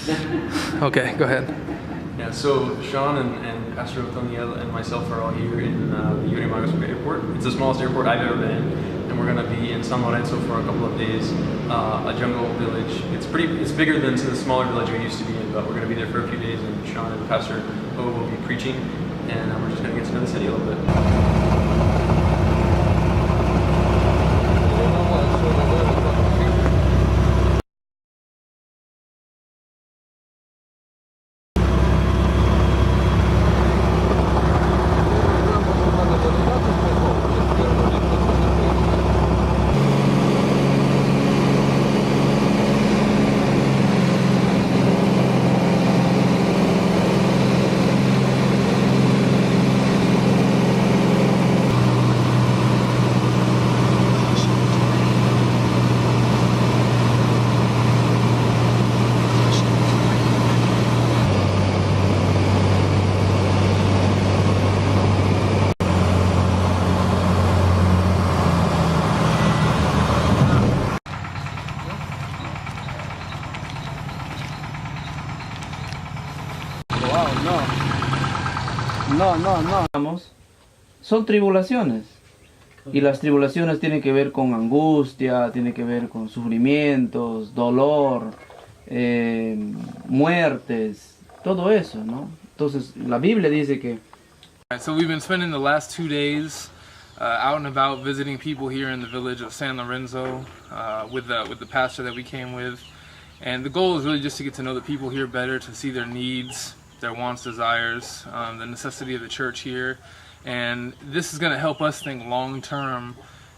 Okay, go ahead. Yeah, so Sean and Pastor Otoniel and myself are all here in the Yurimagas airport. It's the smallest airport I've ever been in, and we're gonna be in San Lorenzo for a couple of days, a jungle village. It's bigger than the smaller village we used to be in, but we're gonna be there for a few days, and Sean and Pastor O will be preaching, and we're just gonna get to know the city a little bit. No. Son tribulaciones. Y las tribulaciones tienen que ver con angustia, tienen que ver con sufrimientos, dolor, muertes, todo eso, ¿no? Entonces la Biblia dice que So we've been spending the last 2 days out and about visiting people here in the village of San Lorenzo with the pastor that we came with. And the goal is really just to get to know the people here better, to see their needs, their wants, desires, the necessity of the church here. And this is going to help us think long term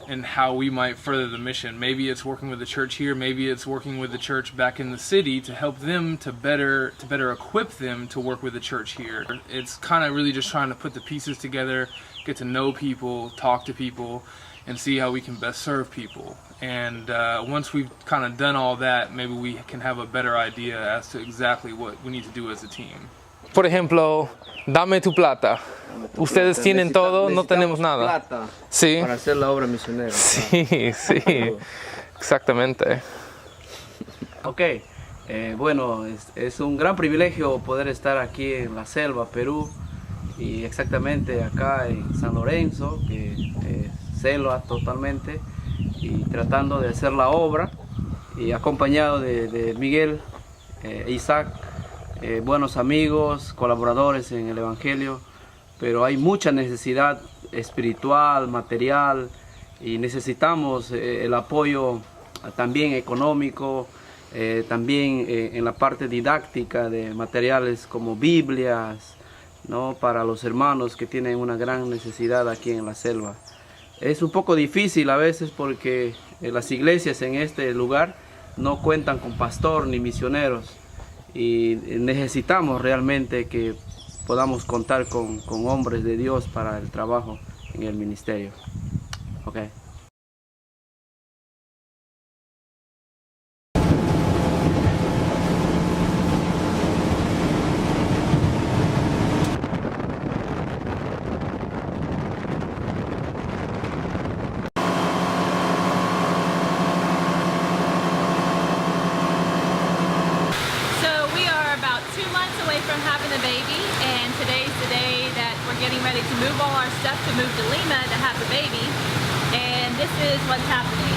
in how we might further the mission. Maybe it's working with the church here, maybe it's working with the church back in the city to help them to better equip them to work with the church here. It's kind of really just trying to put the pieces together, get to know people, talk to people, and see how we can best serve people. And once we've kind of done all that, maybe we can have a better idea as to exactly what we need to do as a team. Por ejemplo, dame tu plata. Ustedes tienen todo, no tenemos nada. Plata Sí. para hacer la obra misionera. Sí, sí, exactamente. Ok, bueno, es un gran privilegio poder estar aquí en la selva, Perú, y exactamente acá en San Lorenzo, que es selva totalmente, y tratando de hacer la obra, y acompañado de Miguel, Isaac, buenos amigos, colaboradores en el Evangelio, pero hay mucha necesidad espiritual, material, y necesitamos el apoyo también económico, también en la parte didáctica de materiales como Biblias, ¿no? Para los hermanos que tienen una gran necesidad aquí en la selva. Es un poco difícil a veces porque las iglesias en este lugar no cuentan con pastor ni misioneros, y necesitamos realmente que podamos contar con hombres de Dios para el trabajo en el ministerio. Okay. From having a baby, and today's the day that we're getting ready to move all our stuff to move to Lima to have the baby, and this is what's happening.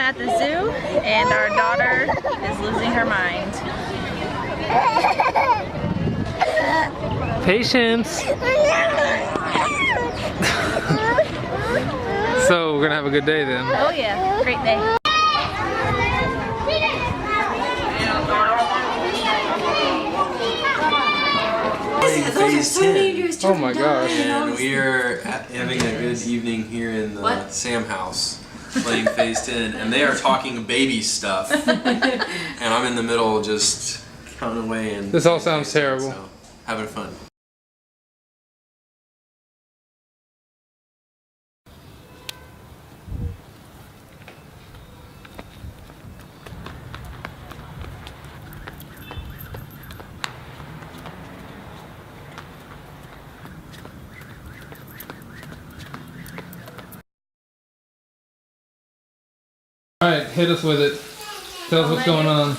at the zoo, and our daughter is losing her mind. Patience. So we're gonna have a good day then. Oh yeah, great day. Phase 10. Oh my gosh. And we're having a good evening here in the Sam house playing Phase 10, and they are talking baby stuff. And I'm in the middle just counting away. And This all sounds terrible. So, having fun. Alright, hit us with it. Tell us what's going on.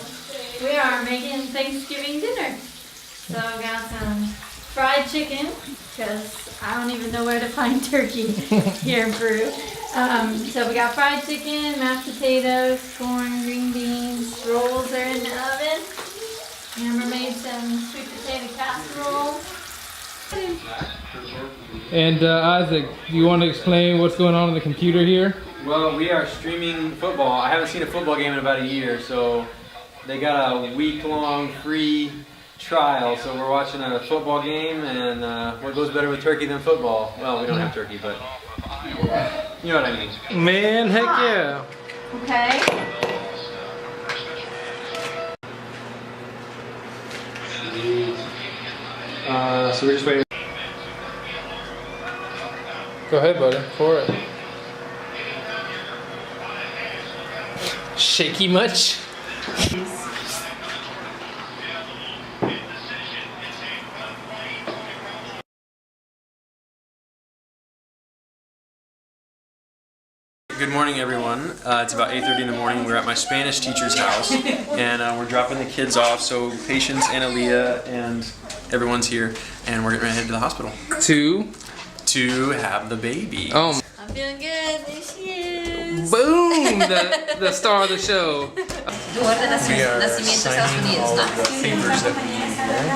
We are making Thanksgiving dinner. So I got some fried chicken, because I don't even know where to find turkey here in Peru. So we got fried chicken, mashed potatoes, corn, green beans, rolls are in the oven. Amber made some sweet potato casserole. And Isaac, do you want to explain what's going on the computer here? Well, we are streaming football. I haven't seen a football game in about a year, so they got a week-long free trial. So we're watching a football game, and what goes better with turkey than football? Well, we don't have turkey, but you know what I mean. Man, heck yeah. Okay. So we're just waiting. Go ahead, buddy. For it. Shaky much? Good morning, everyone. It's about 8:30 in the morning. We're at my Spanish teacher's house, and we're dropping the kids off. So Patience and Aaliyah and everyone's here, and we're getting ready to head to the hospital to have the baby. Oh. I'm feeling good. There she is. Boom! The star of the show. We are signing all of the papers that we need here,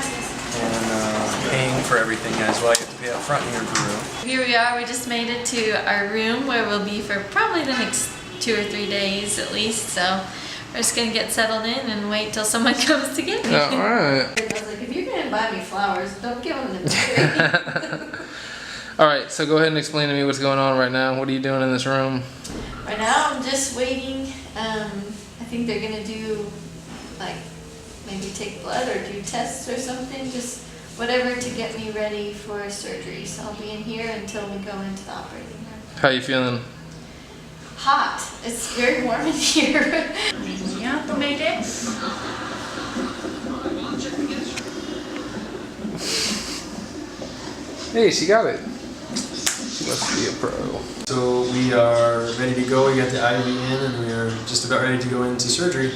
and paying for everything as well. You have to pay up front here in Peru. Here we are. We just made it to our room where we'll be for probably the next 2 or 3 days at least. So we're just gonna get settled in and wait till someone comes to get me. Alright. I was like, if you're gonna buy me flowers, don't give them to me. Alright, so go ahead and explain to me what's going on right now. What are you doing in this room? Right now, I'm just waiting. I think they're gonna do, like, maybe take blood or do tests or something, just whatever to get me ready for surgery. So I'll be in here until we go into the operating room. How you feeling? Hot. It's very warm in here. You made it. Hey, she got it. She must be a pro. So we are ready to go. We got the IV in, and we are just about ready to go into surgery.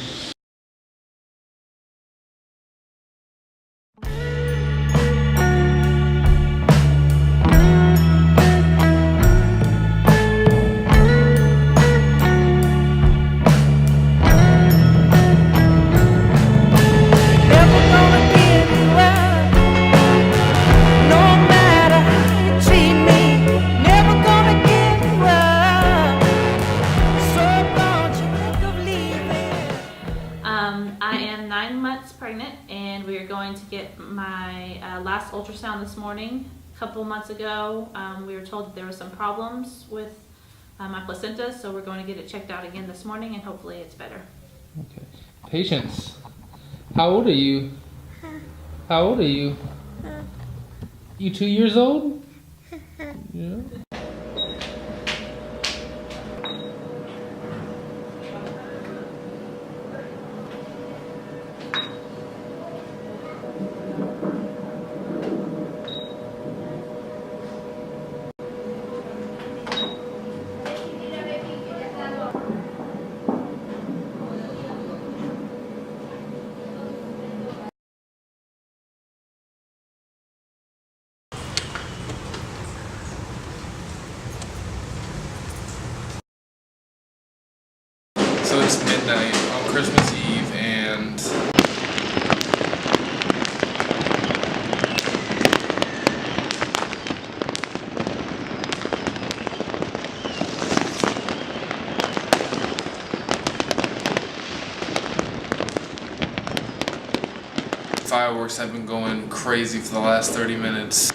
I am 9 months pregnant, and we are going to get my last ultrasound this morning. A couple months ago, we were told that there were some problems with my placenta, so we're going to get it checked out again this morning, and hopefully it's better. Okay. Patience. How old are you? How old are you? You 2 years old? Yeah. So it's midnight on Christmas Eve, and fireworks have been going crazy for the last 30 minutes.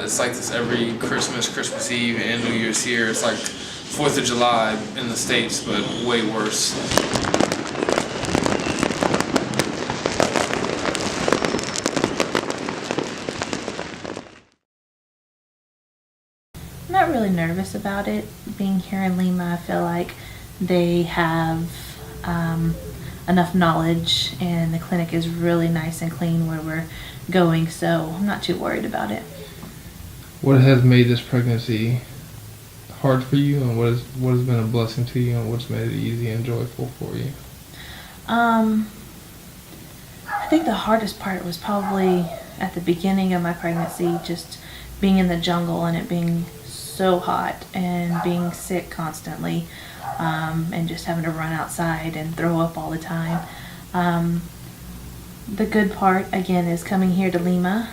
It's like this every Christmas Eve, and New Year's here. It's like 4th of July in the States, but way worse. I'm not really nervous about it. Being here in Lima, I feel like they have enough knowledge, and the clinic is really nice and clean where we're going, so I'm not too worried about it. What has made this pregnancy hard for you, and what has been a blessing to you, and what's made it easy and joyful for you? I think the hardest part was probably at the beginning of my pregnancy, just being in the jungle and it being so hot and being sick constantly, and just having to run outside and throw up all the time. The good part, again, is coming here to Lima.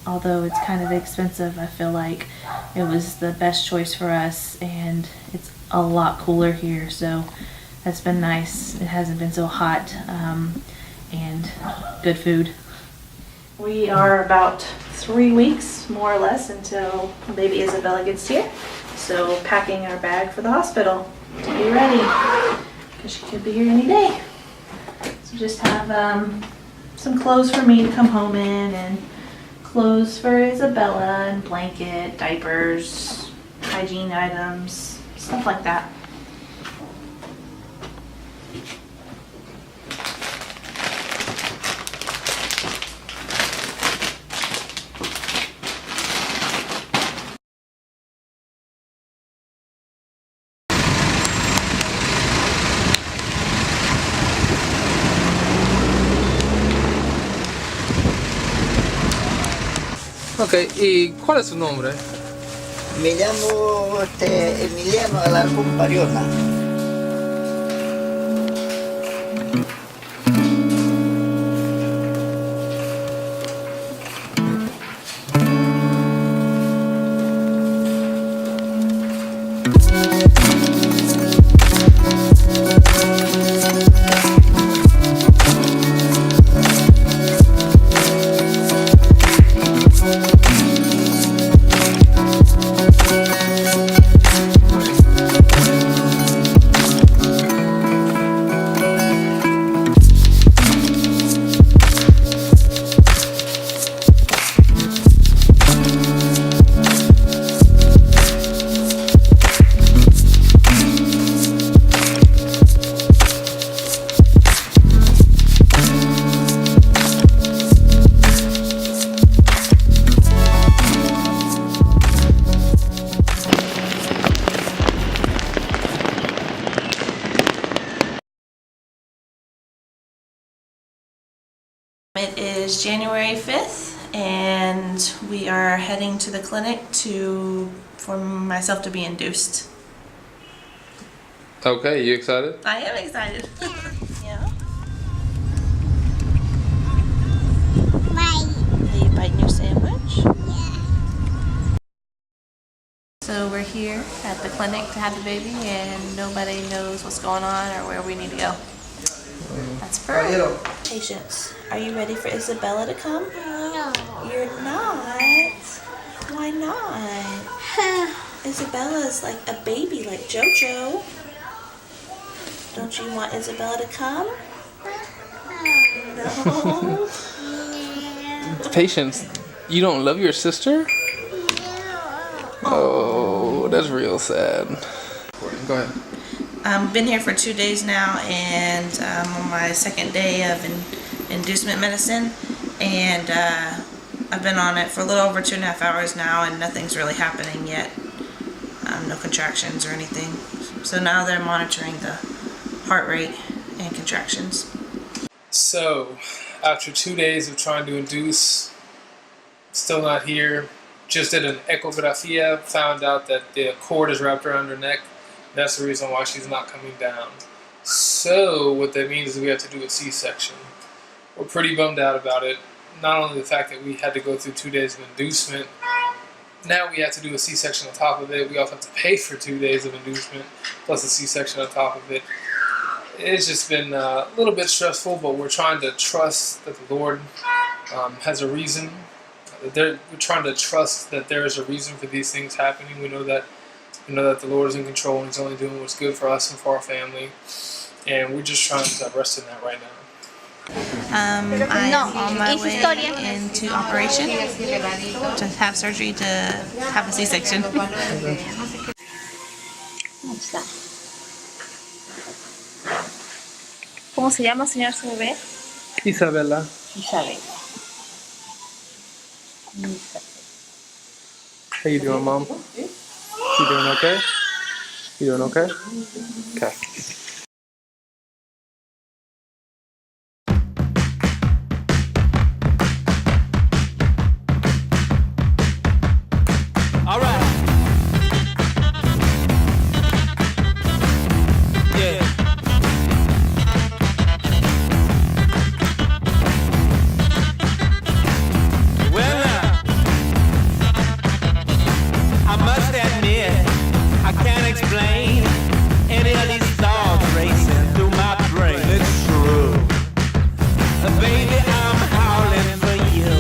Although it's kind of expensive, I feel like it was the best choice for us, and it's a lot cooler here, so that's been nice. It hasn't been so hot, and good food. We are about 3 weeks, more or less, until baby Isabella gets here. So packing our bag for the hospital to be ready, because she could be here any day. So just have some clothes for me to come home in, and clothes for Isabella, and blanket, diapers, hygiene items, stuff like that. Ok, ¿y cuál es su nombre? Me llamo Emiliano Alarcón Pariona. It is January 5th, and we are heading to the clinic for myself to be induced. Okay, you excited? I am excited. Yeah. Are you biting your sandwich? Yeah. So we're here at the clinic to have the baby, and nobody knows what's going on or where we need to go. That's Peru. Patience, are you ready for Isabella to come? No. You're not? Why not? Isabella's like a baby, like JoJo. Don't you want Isabella to come? No. Patience, you don't love your sister? Oh, that's real sad. Go ahead. I've been here for 2 days now, and I'm on my second day of inducement medicine, and I've been on it for a little over 2.5 hours now, and nothing's really happening yet. No contractions or anything. So now they're monitoring the heart rate and contractions. So, after 2 days of trying to induce, still not here. just did an echografia, found out that the cord is wrapped around her neck. That's the reason why she's not coming down. So what that means is we have to do a C-section. We're pretty bummed out about it. Not only the fact that we had to go through 2 days of inducement, now we have to do a C-section on top of it. We also have to pay for 2 days of inducement plus a C-section on top of it. It's just been a little bit stressful, but we're trying to trust that the Lord has a reason. We're trying to trust that there is a reason for these things happening. We know that the Lord is in control and He's only doing what's good for us and for our family. And we're just trying to rest in that right now. I am on my way into operation to have surgery to have a C-section. ¿Cómo se llama, señor, su bebé? Isabella. Isabel. How you doing, Mom? You doing okay? You doing okay? Okay. All right. Yeah. Well, I must admit, I can't explain any of these thoughts racing through my brain. It's true. Baby, I'm howling for you.